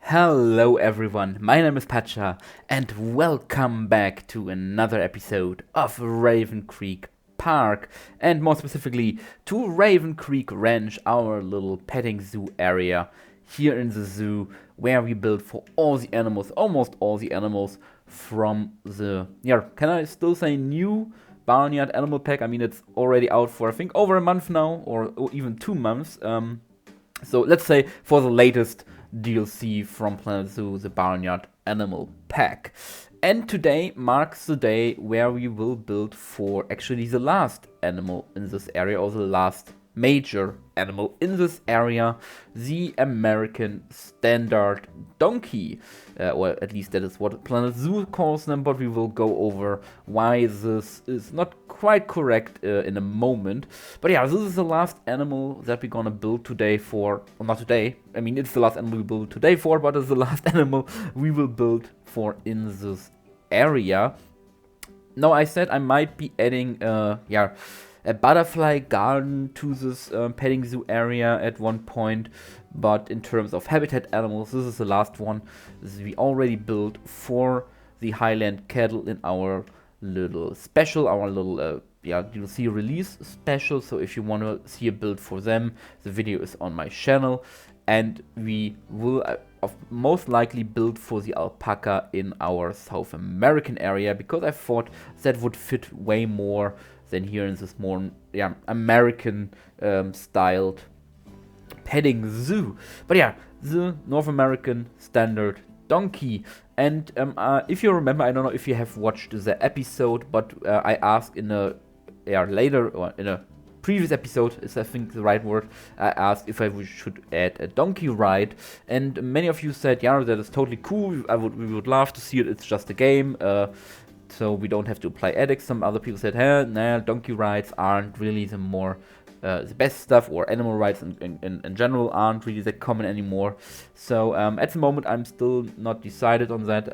Hello everyone, my name is Pacha and welcome back to another episode of Raven Creek Park and more specifically to Raven Creek Ranch, our little petting zoo area here in the zoo where we build for all the animals, almost all the animals from the, can I still say new Barnyard Animal Pack? I mean, it's already out for I think over a month now or even 2 months. So let's say for the latest DLC from Planet Zoo, the Barnyard Animal Pack. And today marks the day where we will build for actually the last animal in this area, or the last major animal in this area, the American Standard Donkey. Or at least that is what Planet Zoo calls them, but we will go over why this is not quite correct in a moment. But yeah, this is the last animal that we're gonna build today for, well, not today, I mean it's the last animal we build today for, but it's the last animal we will build for in this area. Now I said I might be adding a butterfly garden to this petting zoo area at one point, but in terms of habitat animals, this is the last one we already built for the Highland cattle in our little special, our little you'll see release special. So if you want to see a build for them, the video is on my channel, and we will most likely build for the alpaca in our South American area, because I thought that would fit way more than here in this more American styled petting zoo. But yeah, the North American Standard Donkey. And if you remember, I don't know if you have watched the episode, but I asked in a later, or in a previous episode is I think the right word, I asked if I should add a donkey ride, and many of you said, yeah, that is totally cool, we would love to see it, it's just a game, so we don't have to apply edits. Some other people said, hey, nah, donkey rides aren't really the best stuff, or animal rights in general aren't really that common anymore. So at the moment I'm still not decided on that,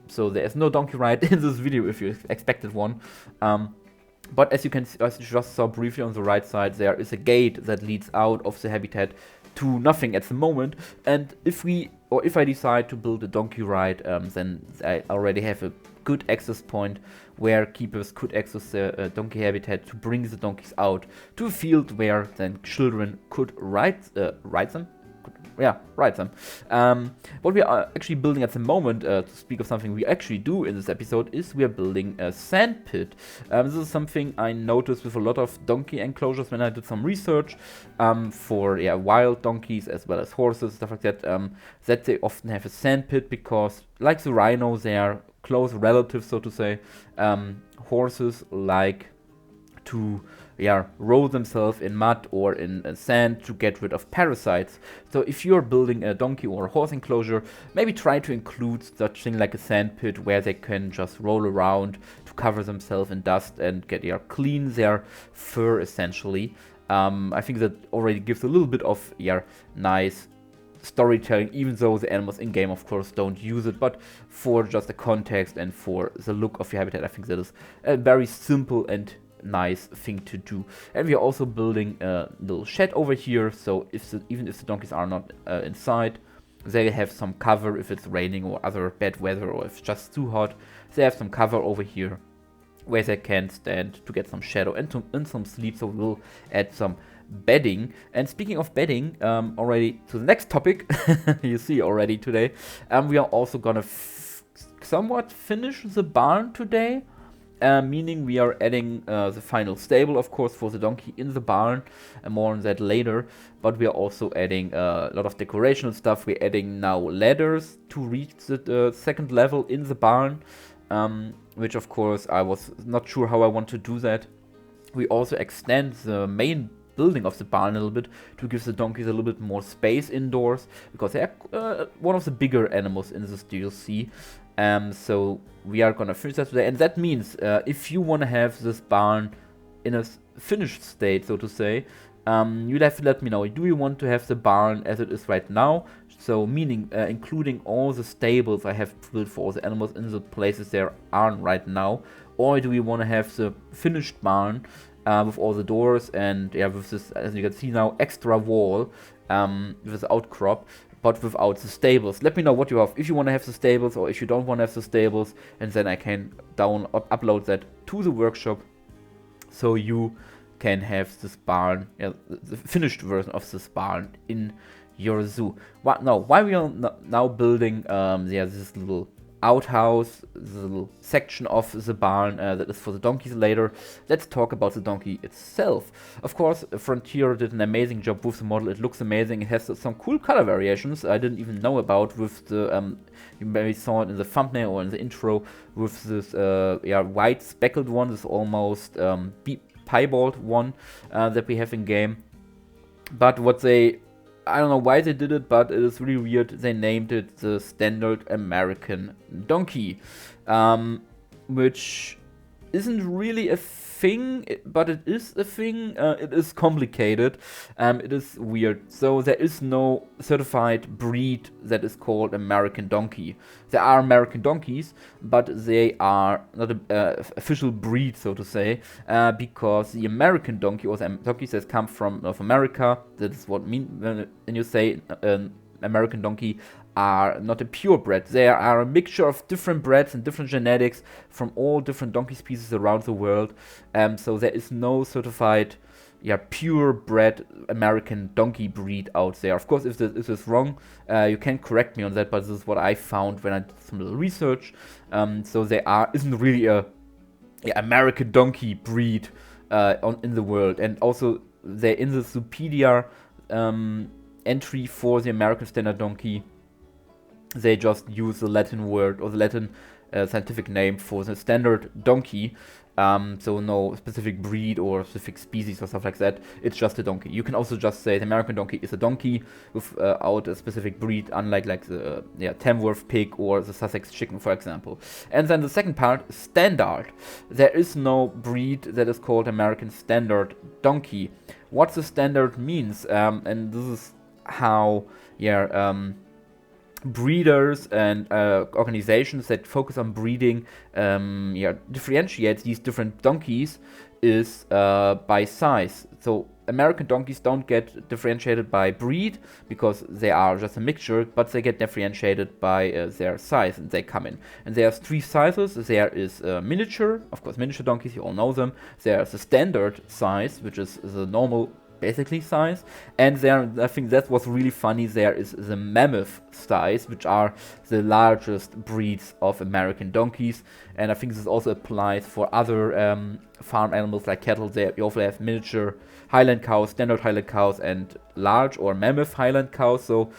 so there's no donkey ride in this video if you expected one. But as you just saw briefly on the right side, there is a gate that leads out of the habitat to nothing at the moment, and if I decide to build a donkey ride, then I already have a good access point where keepers could access the donkey habitat to bring the donkeys out to a field where then children could ride them. What we are actually building at the moment, to speak of something we actually do in this episode, is we are building a sand pit. This is something I noticed with a lot of donkey enclosures when I did some research for wild donkeys as well as horses, stuff like that, that they often have a sand pit because, like the rhino, they are close relatives, so to say. Horses like to roll themselves in mud or in sand to get rid of parasites. So if you're building a donkey or a horse enclosure, maybe try to include such thing like a sand pit where they can just roll around to cover themselves in dust and get clean their fur essentially. I think that already gives a little bit of nice storytelling, even though the animals in game of course don't use it, but for just the context and for the look of your habitat, I think that is a very simple and nice thing to do. And we are also building a little shed over here, so even if the donkeys are not inside, they have some cover if it's raining or other bad weather, or if it's just too hot, they have some cover over here where they can stand to get some shadow and some sleep. So we'll add some bedding. And speaking of bedding, already to the next topic, you see already today, we are also gonna somewhat finish the barn today, meaning we are adding the final stable, of course, for the donkey in the barn, and more on that later. But we are also adding a lot of decorational stuff. We're adding now ladders to reach the second level in the barn, which of course I was not sure how I want to do that. We also extend the main building of the barn a little bit to give the donkeys a little bit more space indoors, because they are one of the bigger animals in this DLC. So we are gonna finish that today, and that means if you want to have this barn in a finished state, so to say, you'll have to let me know. Do you want to have the barn as it is right now? So meaning including all the stables I have built for all the animals in the places there aren't right now, or do we want to have the finished barn with all the doors and with this, as you can see now, extra wall with the outcrop, but without the stables. Let me know what you have, if you want to have the stables or if you don't want to have the stables, and then I can upload that to the workshop, so you can have this barn, the finished version of this barn in your zoo. Why we are now building this little outhouse, the little section of the barn that is for the donkeys later. Let's talk about the donkey itself. Of course, Frontier did an amazing job with the model. It looks amazing. It has some cool color variations I didn't even know about, with the you maybe saw it in the thumbnail or in the intro, with this white speckled one, this almost piebald one that we have in game. But I don't know why they did it, but it is really weird. They named it the Standard American Donkey, which isn't really a thing, but it is a thing. It is complicated. It is weird. So there is no certified breed that is called American Donkey. There are American donkeys, but they are not an official breed, so to say, because the American donkey, or the donkeys that come from North America, that is what mean when you say American donkey, are not a purebred. They are a mixture of different breds and different genetics from all different donkey species around the world. So there is no certified purebred American donkey breed out there. Of course, if this is wrong, you can correct me on that, but this is what I found when I did some little research. So there isn't really a American donkey breed in the world. And also, they're in the Wikipedia entry for the American Standard Donkey. They just use the Latin word or the Latin scientific name for the standard donkey. So no specific breed or specific species or stuff like that. It's just a donkey. You can also just say the American donkey is a donkey without a specific breed, unlike like the Tamworth pig or the Sussex chicken, for example. And then the second part, standard. There is no breed that is called American Standard Donkey. What the standard means, and this is how breeders and organizations that focus on breeding differentiate these different donkeys is by size. So American donkeys don't get differentiated by breed because they are just a mixture, but they get differentiated by their size, and they come in. And there's 3 sizes. There is miniature, of course, miniature donkeys, you all know them. There's the standard size, which is the normal basically size, and there, I think that was really funny, there is the mammoth size, which are the largest breeds of American donkeys. And I think this also applies for other farm animals like cattle. You also have miniature Highland cows, standard Highland cows, and large or mammoth Highland cows. So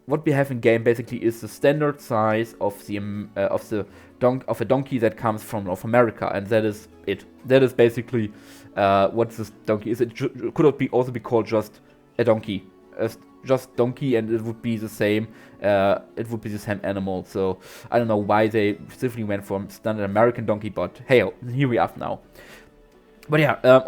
what we have in game basically is the standard size of a donkey that comes from North America, and that is it. That is basically what this donkey is. It could also be called just a donkey, just donkey, and it would be the same. It would be the same animal. So I don't know why they specifically went for standard American donkey, but hey, here we are now. But yeah,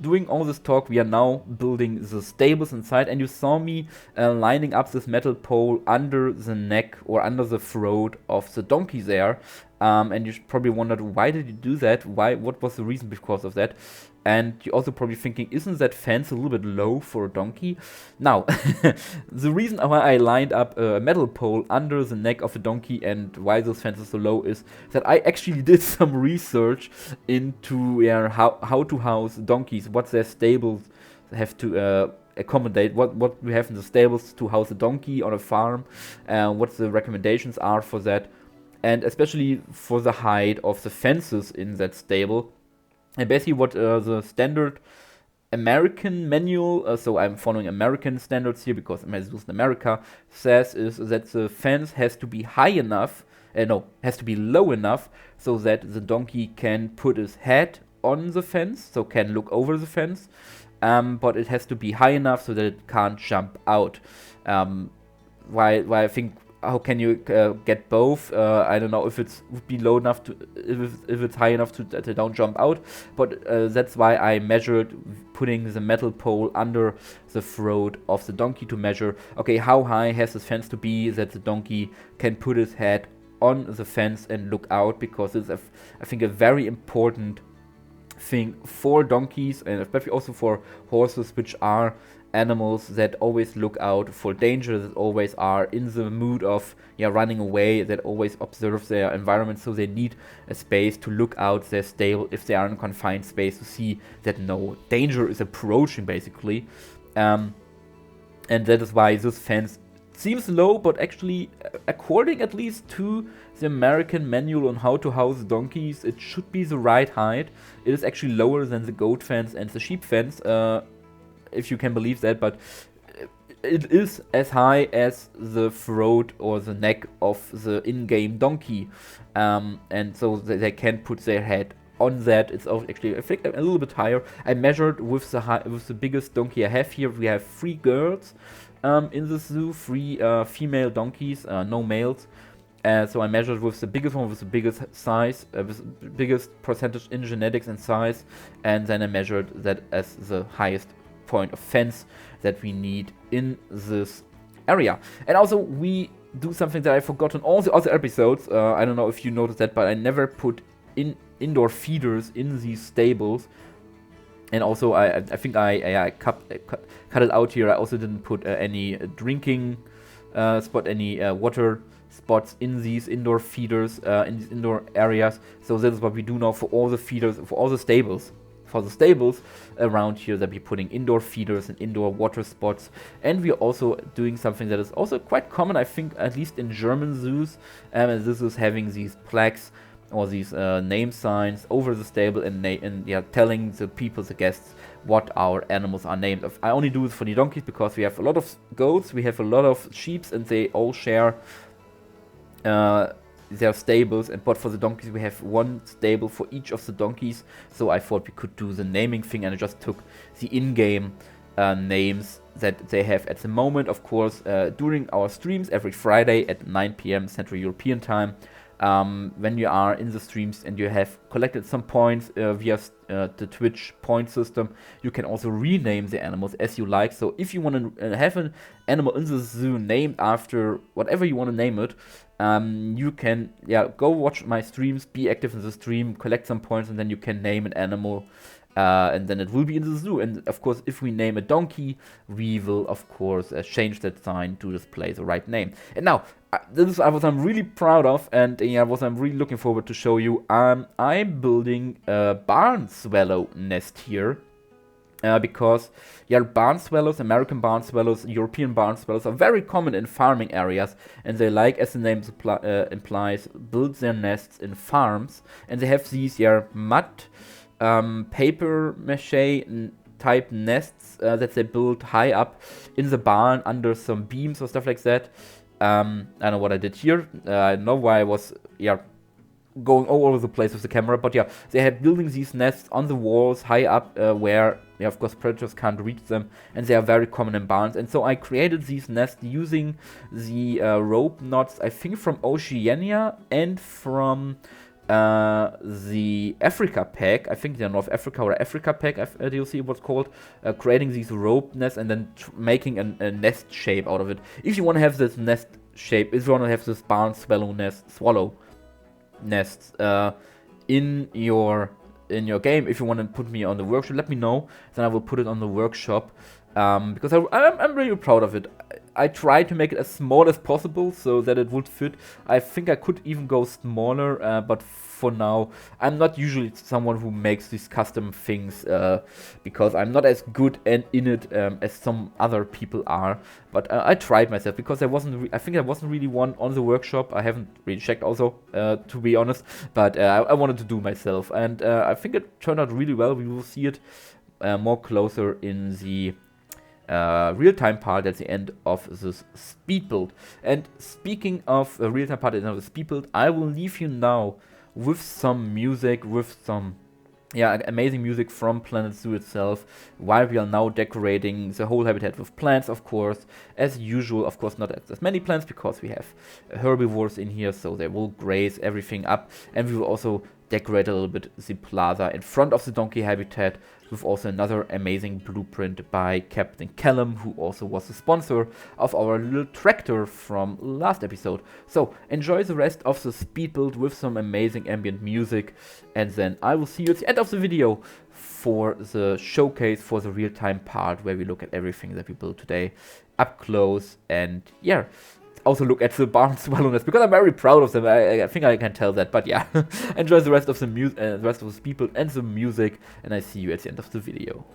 doing all this talk, we are now building the stables inside, and you saw me lining up this metal pole under the neck or under the throat of the donkey there. And you probably wondered, why did you do that? What was the reason because of that? And you're also probably thinking, isn't that fence a little bit low for a donkey? Now, the reason why I lined up a metal pole under the neck of a donkey and why those fences are so low is that I actually did some research into how to house donkeys, what their stables have to accommodate, what we have in the stables to house a donkey on a farm, what the recommendations are for that, and especially for the height of the fences in that stable. And basically what the standard American manual, so I'm following American standards here because I'm in America, says is that the fence has to be high enough, has to be low enough so that the donkey can put his head on the fence, so can look over the fence, but it has to be high enough so that it can't jump out. Why I think, how can you get both? I don't know if it would be low enough to, if it's high enough that they don't jump out, but that's why I measured putting the metal pole under the throat of the donkey to measure, okay, how high has this fence to be that the donkey can put his head on the fence and look out, because it's, I think, a very important thing for donkeys, and especially also for horses, which are animals that always look out for danger, that always are in the mood of running away, that always observe their environment, so they need a space to look out their stable if they are in a confined space to see that no danger is approaching, basically. And that is why this fence seems low, but actually, according at least to the American manual on how to house donkeys, it should be the right height. It is actually lower than the goat fence and the sheep fence, if you can believe that, but it is as high as the throat or the neck of the in-game donkey, and so they can put their head on that. It's actually, I think, a little bit higher. I measured with the biggest donkey I have here. We have 3 girls in the zoo, 3 female donkeys, no males. So I measured with the biggest one, with the biggest size, with the biggest percentage in genetics and size, and then I measured that as the highest point of fence that we need in this area. And also we do something that I forgot in all the other episodes. I don't know if you noticed that, but I never put indoor feeders in these stables. And also I think I cut it out here. I also didn't put any drinking spot, any water spots in these indoor feeders, in these indoor areas. So this is what we do now for all the feeders, for all the stables. For the stables around here, that we're putting indoor feeders and indoor water spots. And we're also doing something that is also quite common, I think, at least in German zoos. And this is having these plaques or these name signs over the stable and telling the people, the guests, what our animals are named. I only do this for the donkeys because we have a lot of goats, we have a lot of sheep, and they all share their stables, but for the donkeys we have one stable for each of the donkeys, so I thought we could do the naming thing, and I just took the in-game names that they have at the moment. Of course, during our streams every Friday at 9 p.m. Central European time, when you are in the streams and you have collected some points via the Twitch point system, you can also rename the animals as you like. So if you want to have an animal in the zoo named after whatever you want to name it, you can go watch my streams, be active in the stream, collect some points, and then you can name an animal, and then it will be in the zoo. And of course, if we name a donkey, we will of course change that sign to display the right name. And now this is what I'm really proud of, and what I'm really looking forward to show you. I'm building a barn swallow nest here. Because barn swallows, American barn swallows, European barn swallows are very common in farming areas, and they, like as the name implies, build their nests in farms, and they have these mud paper mache type nests that they build high up in the barn under some beams or stuff like that. I don't know what I did here. I don't know why I was going all over the place with the camera, but they have building these nests on the walls high up where of course predators can't reach them, and they are very common in barns. And so I created these nests using the rope knots, I think from Oceania and from the Africa pack. I think they're North Africa or Africa pack, you'll see what's called, creating these rope nests and then making a nest shape out of it. If you want to have this nest shape, if you want to have this barn swallow nests in your game, if you want to put me on the workshop, let me know, then I will put it on the workshop, because I'm really proud of it. I tried to make it as small as possible so that it would fit. I think I could even go smaller, but for now I'm not usually someone who makes these custom things, because I'm not as good in it as some other people are. But I tried myself, because I think there wasn't really one on the workshop. I haven't really checked also, to be honest, but I wanted to do myself, and I think it turned out really well. We will see it more closer in the real-time part at the end of this speed build. And speaking of a real-time part at the end of the speed build, I will leave you now with some music, with some amazing music from Planet Zoo itself, while we are now decorating the whole habitat with plants, of course, as usual. Of course, not as many plants, because we have herbivores in here, so they will graze everything up, and we will also decorate a little bit the plaza in front of the donkey habitat with also another amazing blueprint by Captain Callum, who also was the sponsor of our little tractor from last episode. So enjoy the rest of the speed build with some amazing ambient music, and then I will see you at the end of the video for the showcase, for the real-time part where we look at everything that we built today up close. And yeah, also look at the barns wellness, because I'm very proud of them. I think I can tell that. But yeah, enjoy the rest of the the rest of the people and the music, and I see you at the end of the video.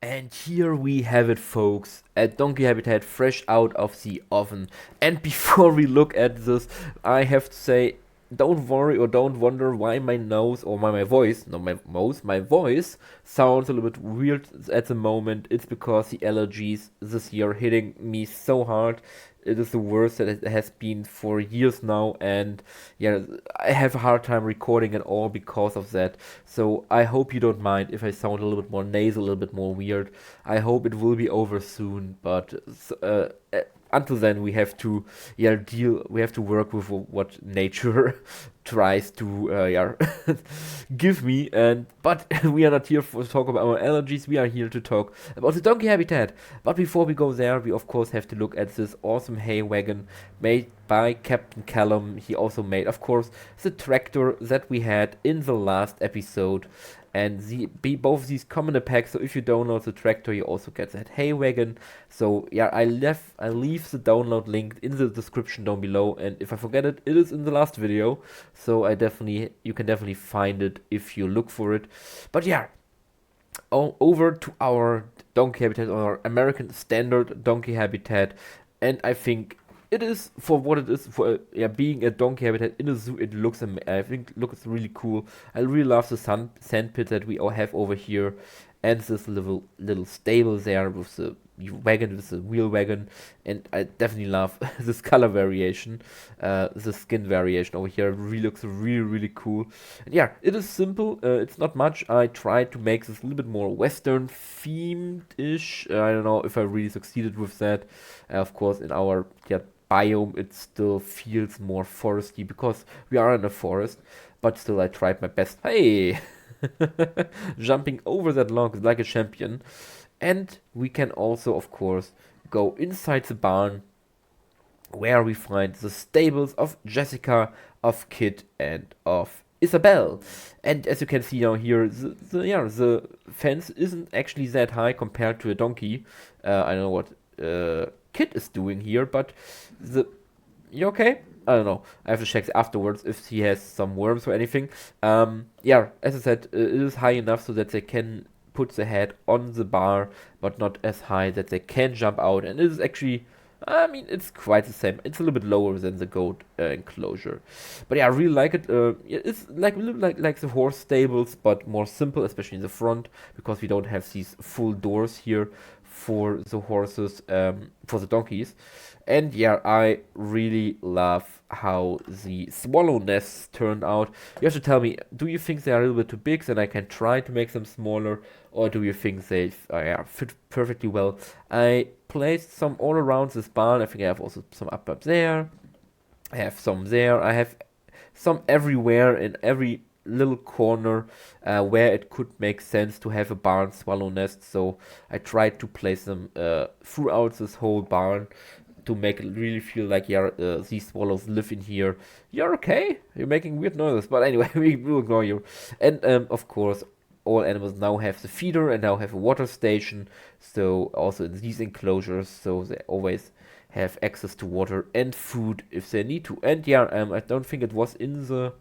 And here we have it, folks, a donkey habitat fresh out of the oven. And before we look at this, I have to say, don't worry or don't wonder why my nose or my voice, no, my voice sounds a little bit weird at the moment. It's because the allergies this year are hitting me so hard. It is the worst that it has been for years now, and yeah, I have a hard time recording it all because of that. So I hope you don't mind if I sound a little bit more nasal, a little bit more weird. I hope it will be over soon, but until then we have to we have to work with what nature tries to give me. And but we are not here to talk about our allergies, we are here to talk about the donkey habitat. But before we go there, we of course have to look at this awesome hay wagon made by Captain Callum. He also made, of course, the tractor that we had in the last episode, and both of these come in a pack. So if you download the tractor, you also get that hay wagon. So yeah, I leave the download link in the description down below, and if I forget it, it is in the last video. So you can definitely find it if you look for it. But yeah, over to our donkey habitat, our American standard donkey habitat, and I think it is, for what it is, for being a donkey habitat in a zoo, it looks I think looks really cool. I really love the sand pit that we all have over here, and this little stable there with the wagon, with the wheel wagon, and I definitely love this color variation, the skin variation over here. It really looks really cool. And yeah, it is simple. It's not much. I tried to make this a little bit more Western themed-ish. I don't know if I really succeeded with that. Of course, in our biome, it still feels more foresty because we are in a forest, but still I tried my best. Hey, jumping over that log like a champion. And we can also, of course, go inside the barn where we find the stables of Jessica, of Kit, and of Isabel. And as you can see now here, the fence isn't actually that high compared to a donkey. I don't know what Kit is doing here, but you okay? I don't know. I have to check afterwards if he has some worms or anything. Yeah, as I said, it is high enough so that they can put the head on the bar, but not as high that they can jump out. And it is actually, I mean, it's quite the same. It's a little bit lower than the goat enclosure. But yeah, I really like it. It's like a little like the horse stables, but more simple, especially in the front, because we don't have these full doors here for the horses, for the donkeys. And yeah, I really love how the swallow nests turned out. You have to tell me, do you think they are a little bit too big, then I can try to make them smaller, or do you think they fit perfectly well? I placed some all around this barn. I think I have also some up there. I have some there. I have some everywhere in every little corner where it could make sense to have a barn swallow nest. So I tried to place them throughout this whole barn to make it really feel like these swallows live in here. You're okay? You're making weird noises, but anyway, we will ignore you. And of course, all animals now have the feeder and now have a water station. So also in these enclosures, so they always have access to water and food if they need to. And yeah, I don't think it was in the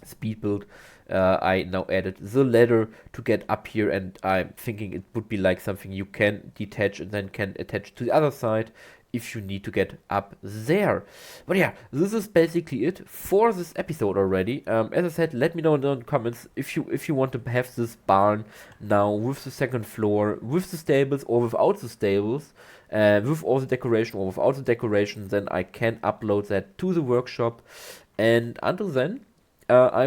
speed build. I now added the ladder to get up here, and I'm thinking it would be like something you can detach and then can attach to the other side if you need to get up there. But yeah, this is basically it for this episode already. As I said, let me know in the comments if you want to have this barn now with the second floor, with the stables or without the stables, with all the decoration or without the decoration. Then I can upload that to the workshop. And until then, I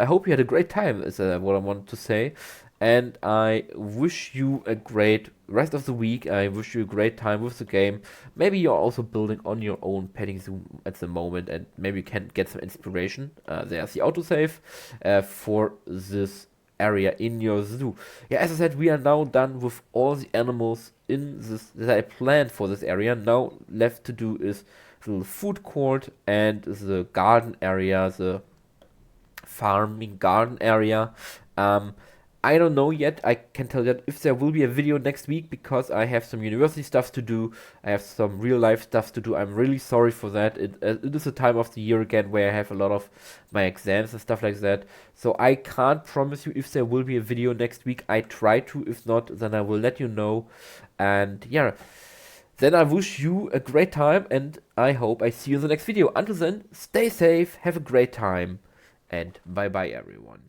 hope you had a great time, is what I want to say. And I wish you a great rest of the week. I wish you a great time with the game. Maybe you're also building on your own petting zoo at the moment, and maybe you can get some inspiration. There's the autosave for this area in your zoo. Yeah, as I said, we are now done with all the animals in this that I planned for this area. Now left to do is the little food court and the garden area, the farming garden area. I don't know yet. I can tell that if there will be a video next week, because I have some university stuff to do. I have some real life stuff to do. I'm really sorry for that. It is a time of the year again where I have a lot of my exams and stuff like that. So I can't promise you if there will be a video next week. I try to. If not, then I will let you know. And yeah, then I wish you a great time, and I hope I see you in the next video. Until then, stay safe, have a great time, and bye bye everyone.